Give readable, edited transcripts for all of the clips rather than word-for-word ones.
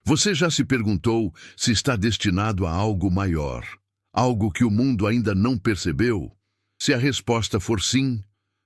Você já se perguntou se está destinado a algo maior? Algo que o mundo ainda não percebeu? Se a resposta for sim,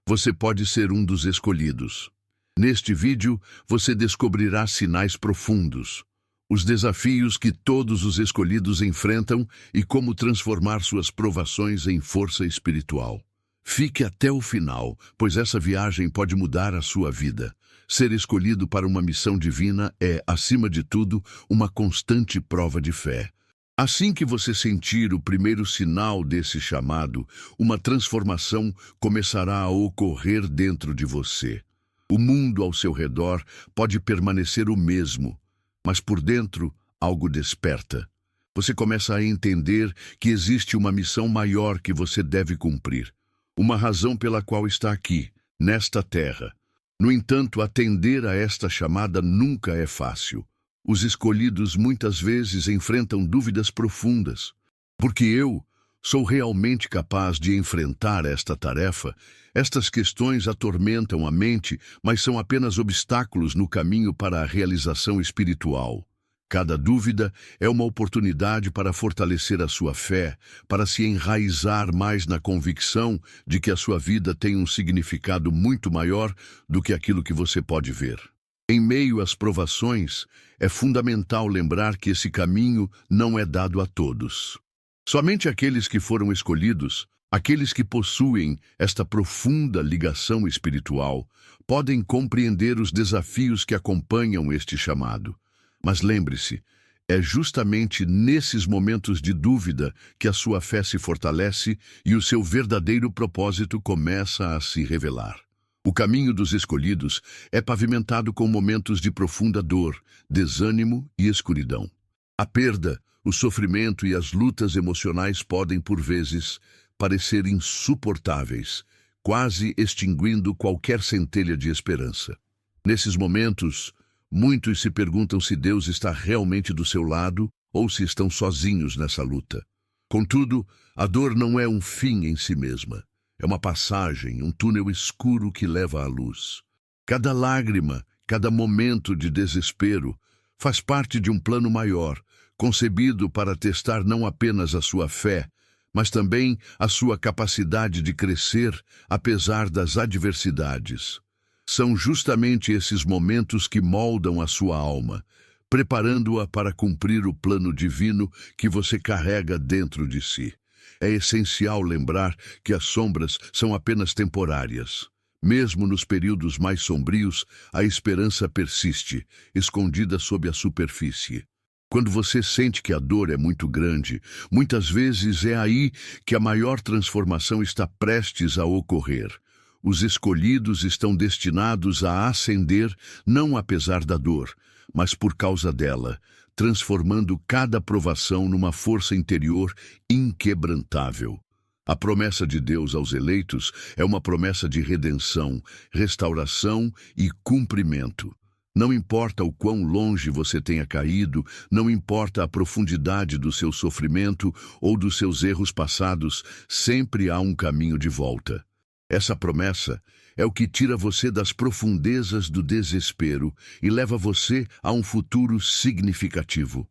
você pode ser um dos escolhidos. Neste vídeo, você descobrirá sinais profundos, os desafios que todos os escolhidos enfrentam e como transformar suas provações em força espiritual. Fique até o final, pois essa viagem pode mudar a sua vida. Ser escolhido para uma missão divina é, acima de tudo, uma constante prova de fé. Assim que você sentir o primeiro sinal desse chamado, uma transformação começará a ocorrer dentro de você. O mundo ao seu redor pode permanecer o mesmo, mas por dentro algo desperta. Você começa a entender que existe uma missão maior que você deve cumprir. Uma razão pela qual está aqui, nesta terra. No entanto, atender a esta chamada nunca é fácil. Os escolhidos muitas vezes enfrentam dúvidas profundas. Porque eu sou realmente capaz de enfrentar esta tarefa? Estas questões atormentam a mente, mas são apenas obstáculos no caminho para a realização espiritual. Cada dúvida é uma oportunidade para fortalecer a sua fé, para se enraizar mais na convicção de que a sua vida tem um significado muito maior do que aquilo que você pode ver. Em meio às provações, é fundamental lembrar que esse caminho não é dado a todos. Somente aqueles que foram escolhidos, aqueles que possuem esta profunda ligação espiritual, podem compreender os desafios que acompanham este chamado. Mas lembre-se, é justamente nesses momentos de dúvida que a sua fé se fortalece e o seu verdadeiro propósito começa a se revelar. O caminho dos escolhidos é pavimentado com momentos de profunda dor, desânimo e escuridão. A perda, o sofrimento e as lutas emocionais podem, por vezes, parecer insuportáveis, quase extinguindo qualquer centelha de esperança. Nesses momentos, muitos se perguntam se Deus está realmente do seu lado ou se estão sozinhos nessa luta. Contudo, a dor não é um fim em si mesma. É uma passagem, um túnel escuro que leva à luz. Cada lágrima, cada momento de desespero faz parte de um plano maior, concebido para testar não apenas a sua fé, mas também a sua capacidade de crescer apesar das adversidades. São justamente esses momentos que moldam a sua alma, preparando-a para cumprir o plano divino que você carrega dentro de si. É essencial lembrar que as sombras são apenas temporárias. Mesmo nos períodos mais sombrios, a esperança persiste, escondida sob a superfície. Quando você sente que a dor é muito grande, muitas vezes é aí que a maior transformação está prestes a ocorrer. Os escolhidos estão destinados a ascender não apesar da dor, mas por causa dela, transformando cada provação numa força interior inquebrantável. A promessa de Deus aos eleitos é uma promessa de redenção, restauração e cumprimento. Não importa o quão longe você tenha caído, não importa a profundidade do seu sofrimento ou dos seus erros passados, sempre há um caminho de volta. Essa promessa é o que tira você das profundezas do desespero e leva você a um futuro significativo.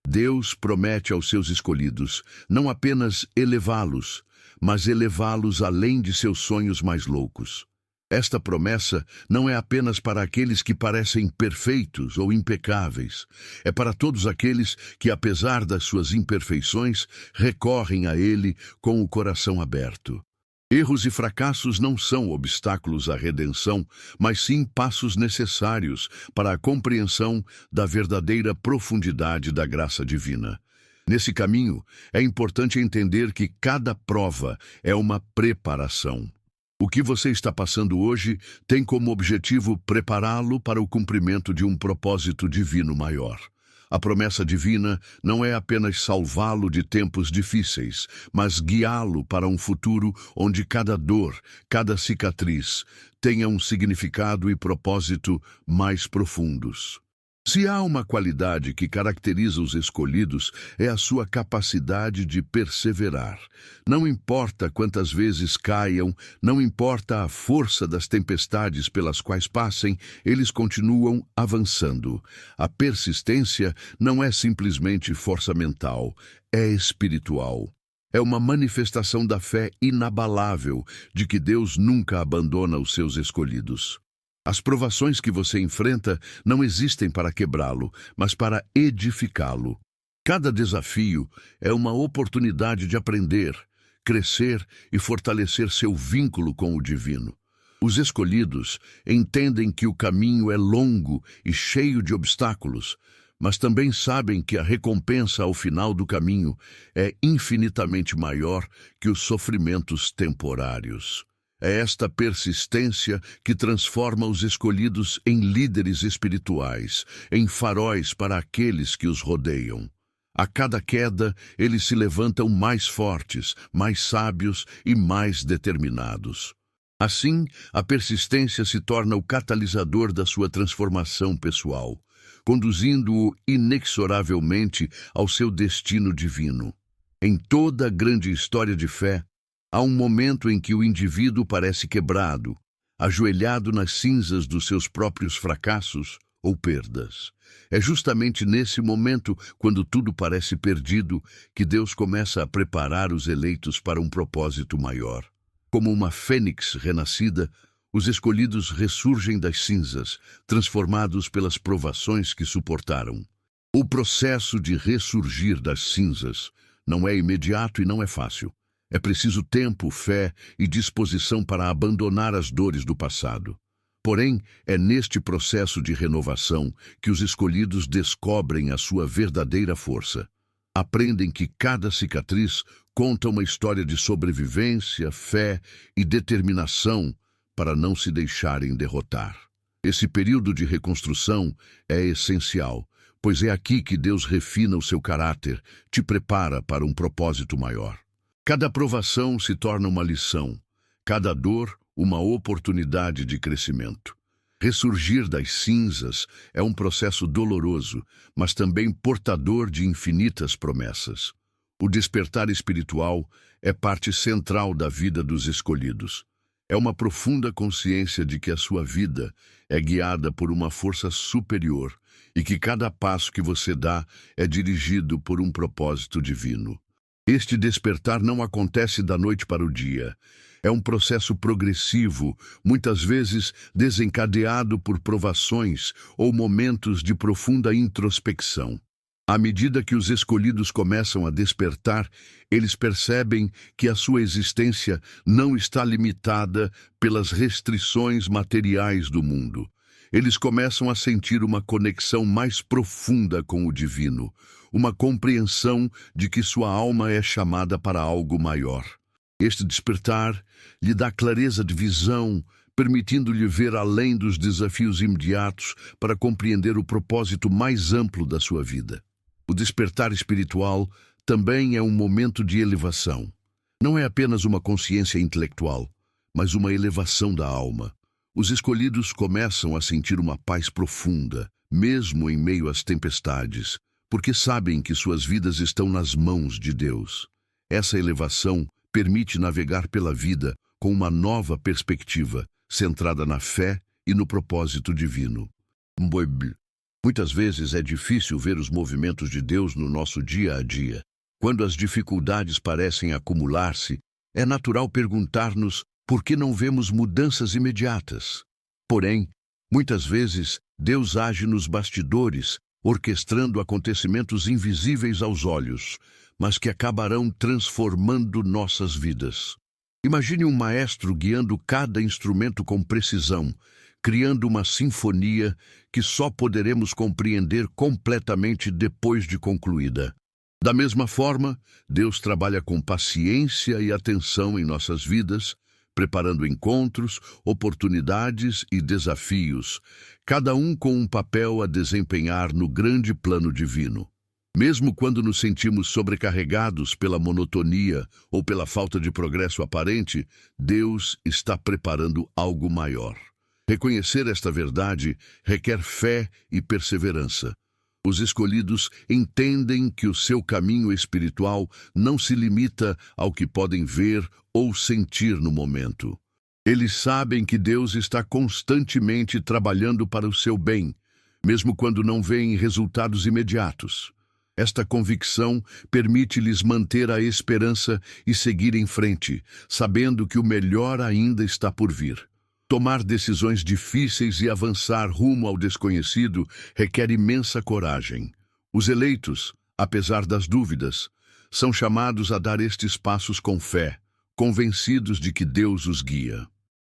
Deus promete aos seus escolhidos não apenas elevá-los, mas elevá-los além de seus sonhos mais loucos. Esta promessa não é apenas para aqueles que parecem perfeitos ou impecáveis. É para todos aqueles que, apesar das suas imperfeições, recorrem a Ele com o coração aberto. Erros e fracassos não são obstáculos à redenção, mas sim passos necessários para a compreensão da verdadeira profundidade da graça divina. Nesse caminho, é importante entender que cada prova é uma preparação. O que você está passando hoje tem como objetivo prepará-lo para o cumprimento de um propósito divino maior. A promessa divina não é apenas salvá-lo de tempos difíceis, mas guiá-lo para um futuro onde cada dor, cada cicatriz, tenha um significado e propósito mais profundos. Se há uma qualidade que caracteriza os escolhidos, é a sua capacidade de perseverar. Não importa quantas vezes caiam, não importa a força das tempestades pelas quais passem, eles continuam avançando. A persistência não é simplesmente força mental, é espiritual. É uma manifestação da fé inabalável de que Deus nunca abandona os seus escolhidos. As provações que você enfrenta não existem para quebrá-lo, mas para edificá-lo. Cada desafio é uma oportunidade de aprender, crescer e fortalecer seu vínculo com o divino. Os escolhidos entendem que o caminho é longo e cheio de obstáculos, mas também sabem que a recompensa ao final do caminho é infinitamente maior que os sofrimentos temporários. É esta persistência que transforma os escolhidos em líderes espirituais, em faróis para aqueles que os rodeiam. A cada queda, eles se levantam mais fortes, mais sábios e mais determinados. Assim, a persistência se torna o catalisador da sua transformação pessoal, conduzindo-o inexoravelmente ao seu destino divino. Em toda a grande história de fé, há um momento em que o indivíduo parece quebrado, ajoelhado nas cinzas dos seus próprios fracassos ou perdas. É justamente nesse momento, quando tudo parece perdido, que Deus começa a preparar os eleitos para um propósito maior. Como uma fênix renascida, os escolhidos ressurgem das cinzas, transformados pelas provações que suportaram. O processo de ressurgir das cinzas não é imediato e não é fácil. É preciso tempo, fé e disposição para abandonar as dores do passado. Porém, é neste processo de renovação que os escolhidos descobrem a sua verdadeira força. Aprendem que cada cicatriz conta uma história de sobrevivência, fé e determinação para não se deixarem derrotar. Esse período de reconstrução é essencial, pois é aqui que Deus refina o seu caráter, te prepara para um propósito maior. Cada provação se torna uma lição, cada dor uma oportunidade de crescimento. Ressurgir das cinzas é um processo doloroso, mas também portador de infinitas promessas. O despertar espiritual é parte central da vida dos escolhidos. É uma profunda consciência de que a sua vida é guiada por uma força superior e que cada passo que você dá é dirigido por um propósito divino. Este despertar não acontece da noite para o dia. É um processo progressivo, muitas vezes desencadeado por provações ou momentos de profunda introspecção. À medida que os escolhidos começam a despertar, eles percebem que a sua existência não está limitada pelas restrições materiais do mundo. Eles começam a sentir uma conexão mais profunda com o divino, uma compreensão de que sua alma é chamada para algo maior. Este despertar lhe dá clareza de visão, permitindo-lhe ver além dos desafios imediatos para compreender o propósito mais amplo da sua vida. O despertar espiritual também é um momento de elevação. Não é apenas uma consciência intelectual, mas uma elevação da alma. Os escolhidos começam a sentir uma paz profunda, mesmo em meio às tempestades, porque sabem que suas vidas estão nas mãos de Deus. Essa elevação permite navegar pela vida com uma nova perspectiva, centrada na fé e no propósito divino. Muitas vezes é difícil ver os movimentos de Deus no nosso dia a dia. Quando as dificuldades parecem acumular-se, é natural perguntar-nos por que não vemos mudanças imediatas. Porém, muitas vezes, Deus age nos bastidores, orquestrando acontecimentos invisíveis aos olhos, mas que acabarão transformando nossas vidas. Imagine um maestro guiando cada instrumento com precisão, criando uma sinfonia que só poderemos compreender completamente depois de concluída. Da mesma forma, Deus trabalha com paciência e atenção em nossas vidas, preparando encontros, oportunidades e desafios, cada um com um papel a desempenhar no grande plano divino. Mesmo quando nos sentimos sobrecarregados pela monotonia ou pela falta de progresso aparente, Deus está preparando algo maior. Reconhecer esta verdade requer fé e perseverança. Os escolhidos entendem que o seu caminho espiritual não se limita ao que podem ver ou sentir no momento. Eles sabem que Deus está constantemente trabalhando para o seu bem, mesmo quando não veem resultados imediatos. Esta convicção permite-lhes manter a esperança e seguir em frente, sabendo que o melhor ainda está por vir. Tomar decisões difíceis e avançar rumo ao desconhecido requer imensa coragem. Os eleitos, apesar das dúvidas, são chamados a dar estes passos com fé, convencidos de que Deus os guia.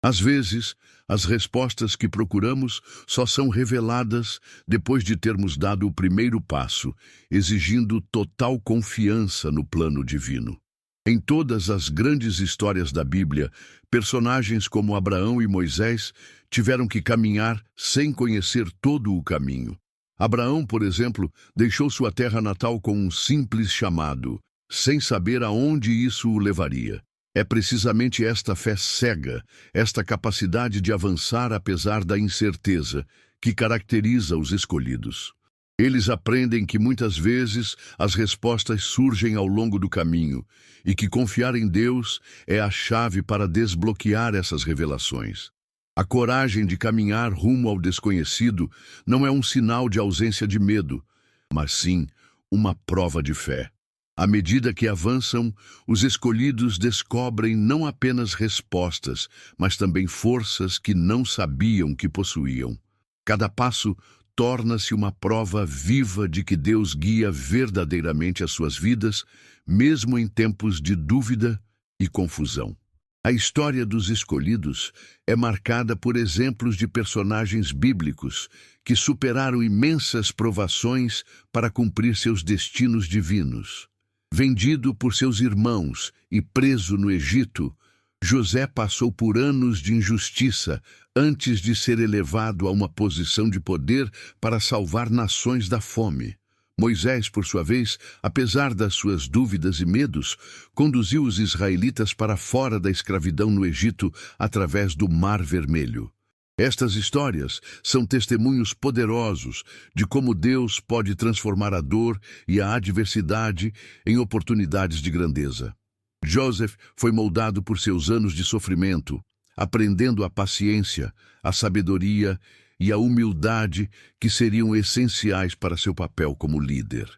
Às vezes, as respostas que procuramos só são reveladas depois de termos dado o primeiro passo, exigindo total confiança no plano divino. Em todas as grandes histórias da Bíblia, personagens como Abraão e Moisés tiveram que caminhar sem conhecer todo o caminho. Abraão, por exemplo, deixou sua terra natal com um simples chamado, sem saber aonde isso o levaria. É precisamente esta fé cega, esta capacidade de avançar apesar da incerteza, que caracteriza os escolhidos. Eles aprendem que muitas vezes as respostas surgem ao longo do caminho e que confiar em Deus é a chave para desbloquear essas revelações. A coragem de caminhar rumo ao desconhecido não é um sinal de ausência de medo, mas sim uma prova de fé. À medida que avançam, os escolhidos descobrem não apenas respostas, mas também forças que não sabiam que possuíam. Cada passo torna-se uma prova viva de que Deus guia verdadeiramente as suas vidas, mesmo em tempos de dúvida e confusão. A história dos escolhidos é marcada por exemplos de personagens bíblicos que superaram imensas provações para cumprir seus destinos divinos. Vendido por seus irmãos e preso no Egito, José passou por anos de injustiça antes de ser elevado a uma posição de poder para salvar nações da fome. Moisés, por sua vez, apesar das suas dúvidas e medos, conduziu os israelitas para fora da escravidão no Egito através do Mar Vermelho. Estas histórias são testemunhos poderosos de como Deus pode transformar a dor e a adversidade em oportunidades de grandeza. Joseph foi moldado por seus anos de sofrimento, aprendendo a paciência, a sabedoria e a humildade que seriam essenciais para seu papel como líder.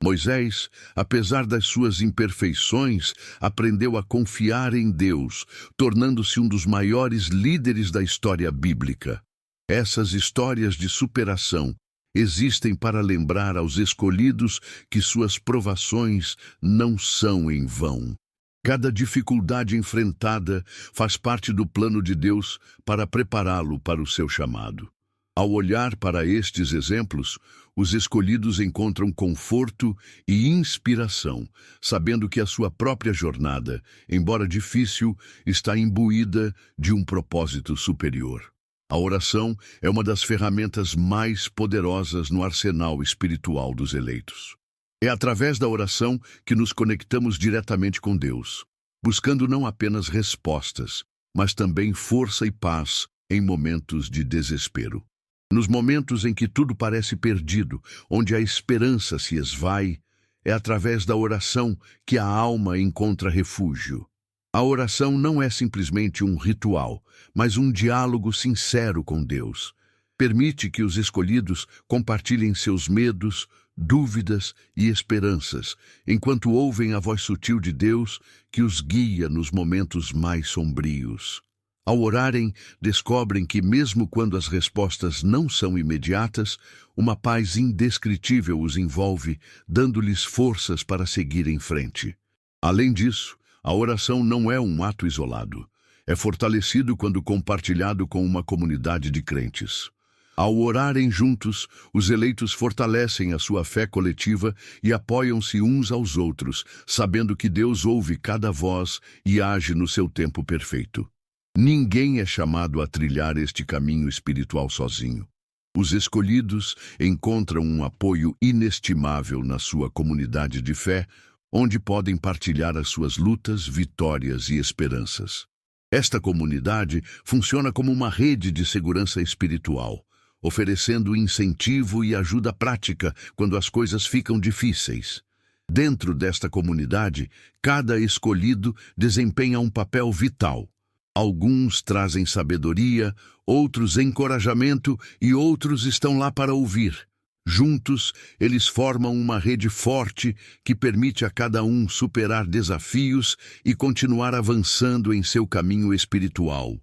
Moisés, apesar das suas imperfeições, aprendeu a confiar em Deus, tornando-se um dos maiores líderes da história bíblica. Essas histórias de superação existem para lembrar aos escolhidos que suas provações não são em vão. Cada dificuldade enfrentada faz parte do plano de Deus para prepará-lo para o seu chamado. Ao olhar para estes exemplos, os escolhidos encontram conforto e inspiração, sabendo que a sua própria jornada, embora difícil, está imbuída de um propósito superior. A oração é uma das ferramentas mais poderosas no arsenal espiritual dos eleitos. É através da oração que nos conectamos diretamente com Deus, buscando não apenas respostas, mas também força e paz em momentos de desespero. Nos momentos em que tudo parece perdido, onde a esperança se esvai, é através da oração que a alma encontra refúgio. A oração não é simplesmente um ritual, mas um diálogo sincero com Deus. Permite que os escolhidos compartilhem seus medos, dúvidas e esperanças, enquanto ouvem a voz sutil de Deus que os guia nos momentos mais sombrios. Ao orarem, descobrem que, mesmo quando as respostas não são imediatas, uma paz indescritível os envolve, dando-lhes forças para seguir em frente. Além disso, a oração não é um ato isolado. É fortalecido quando compartilhado com uma comunidade de crentes. Ao orarem juntos, os eleitos fortalecem a sua fé coletiva e apoiam-se uns aos outros, sabendo que Deus ouve cada voz e age no seu tempo perfeito. Ninguém é chamado a trilhar este caminho espiritual sozinho. Os escolhidos encontram um apoio inestimável na sua comunidade de fé, onde podem partilhar as suas lutas, vitórias e esperanças. Esta comunidade funciona como uma rede de segurança espiritual, oferecendo incentivo e ajuda prática quando as coisas ficam difíceis. Dentro desta comunidade, cada escolhido desempenha um papel vital. Alguns trazem sabedoria, outros encorajamento e outros estão lá para ouvir. Juntos, eles formam uma rede forte que permite a cada um superar desafios e continuar avançando em seu caminho espiritual.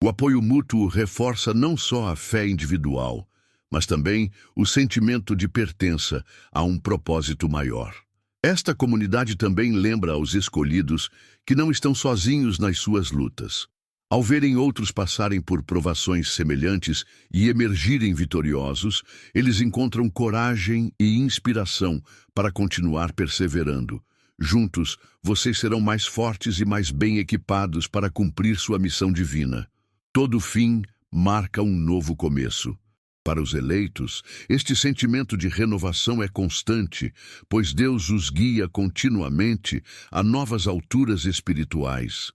O apoio mútuo reforça não só a fé individual, mas também o sentimento de pertença a um propósito maior. Esta comunidade também lembra aos escolhidos que não estão sozinhos nas suas lutas. Ao verem outros passarem por provações semelhantes e emergirem vitoriosos, eles encontram coragem e inspiração para continuar perseverando. Juntos, vocês serão mais fortes e mais bem equipados para cumprir sua missão divina. Todo fim marca um novo começo. Para os eleitos, este sentimento de renovação é constante, pois Deus os guia continuamente a novas alturas espirituais.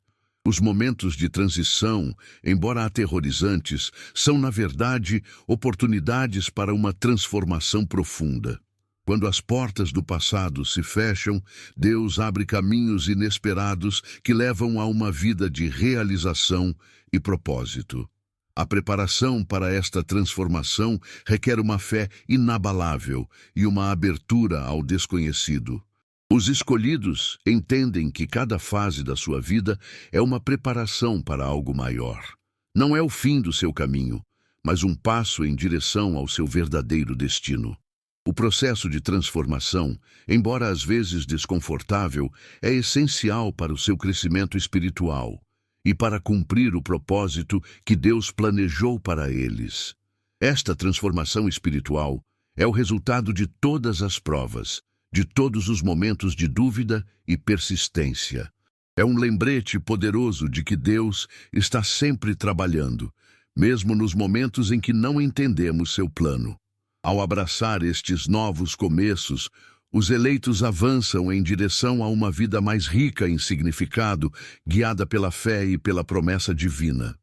Os momentos de transição, embora aterrorizantes, são, na verdade, oportunidades para uma transformação profunda. Quando as portas do passado se fecham, Deus abre caminhos inesperados que levam a uma vida de realização e propósito. A preparação para esta transformação requer uma fé inabalável e uma abertura ao desconhecido. Os escolhidos entendem que cada fase da sua vida é uma preparação para algo maior. Não é o fim do seu caminho, mas um passo em direção ao seu verdadeiro destino. O processo de transformação, embora às vezes desconfortável, é essencial para o seu crescimento espiritual e para cumprir o propósito que Deus planejou para eles. Esta transformação espiritual é o resultado de todas as provas, de todos os momentos de dúvida e persistência. É um lembrete poderoso de que Deus está sempre trabalhando, mesmo nos momentos em que não entendemos seu plano. Ao abraçar estes novos começos, os eleitos avançam em direção a uma vida mais rica em significado, guiada pela fé e pela promessa divina.